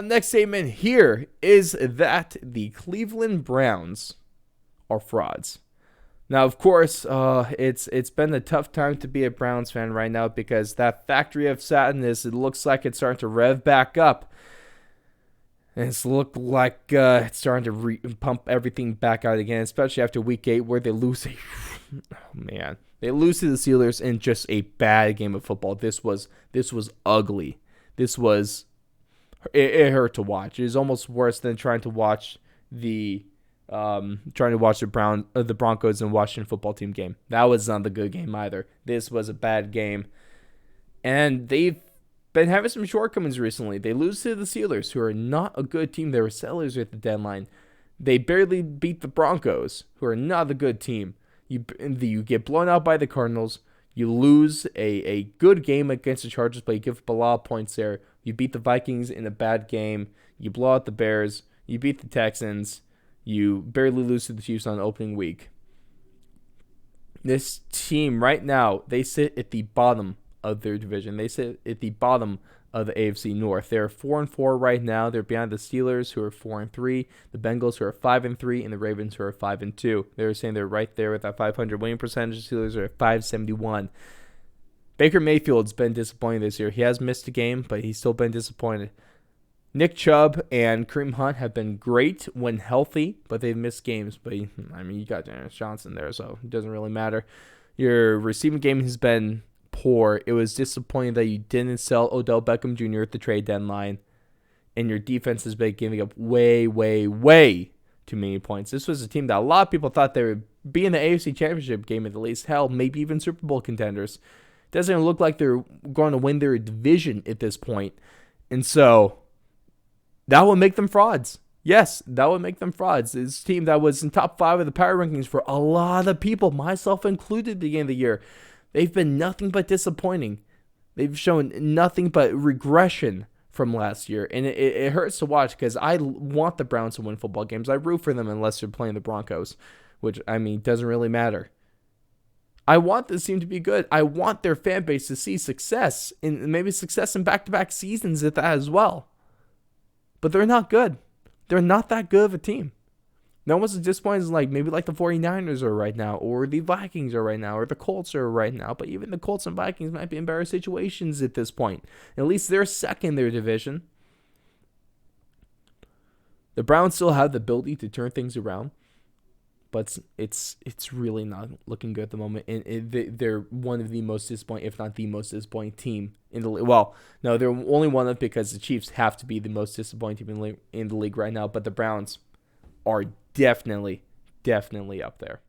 Next statement here is that the Cleveland Browns are frauds. Now, of course, it's been a tough time to be a Browns fan right now because that factory of sadness, it looks like it's starting to rev back up. And it's looked like it's starting to pump everything back out again, especially after Week 8 where they lose they lose to the Steelers in just a bad game of football. This was ugly. It hurt to watch. It was almost worse than trying to watch the Broncos and Washington football team game. That was not the good game either. This was a bad game. And they've been having some shortcomings recently. They lose to the Steelers, who are not a good team. They were sellers at the deadline. They barely beat the Broncos, who are not a good team. You get blown out by the Cardinals. You lose a good game against the Chargers, but you give up a lot of points there. You beat the Vikings in a bad game. You blow out the Bears. You beat the Texans. You barely lose to the Chiefs on opening week. This team right now, they sit at the bottom of their division. They sit at the bottom of the AFC North. They're 4-4 right now. They're behind the Steelers, who are 4-3, the Bengals, who are 5-3, and the Ravens, who are 5-2. They're saying they're right there with that 500 winning percentage. The Steelers are at 571. Baker Mayfield's been disappointing this year. He has missed a game, but he's still been disappointed. Nick Chubb and Kareem Hunt have been great when healthy, but they've missed games. But, you got Dennis Johnson there, so it doesn't really matter. Your receiving game has been poor. It was disappointing that you didn't sell Odell Beckham Jr. at the trade deadline, and your defense has been giving up way, way, way too many points. This was a team that a lot of people thought they would be in the AFC Championship game at least. Hell, maybe even Super Bowl contenders. Doesn't even look like they're going to win their division at this point. And so that would make them frauds. Yes, that would make them frauds. This team that was in top 5 of the power rankings for a lot of people, myself included, at the beginning of the year. They've been nothing but disappointing. They've shown nothing but regression from last year. And it hurts to watch because I want the Browns to win football games. I root for them unless they're playing the Broncos, which, doesn't really matter. I want this team to be good. I want their fan base to see success, and maybe success in back-to-back seasons at that as well. But they're not good. They're not that good of a team. No one's as disappointed as maybe the 49ers are right now, or the Vikings are right now, or the Colts are right now. But even the Colts and Vikings might be in better situations at this point. At least they're second in their division. The Browns still have the ability to turn things around, but it's really not looking good at the moment. And they're one of the most disappointing, if not the most disappointing team in the league. Well, no, they're only one of, because the Chiefs have to be the most disappointing team in the league right now. But the Browns are definitely up there.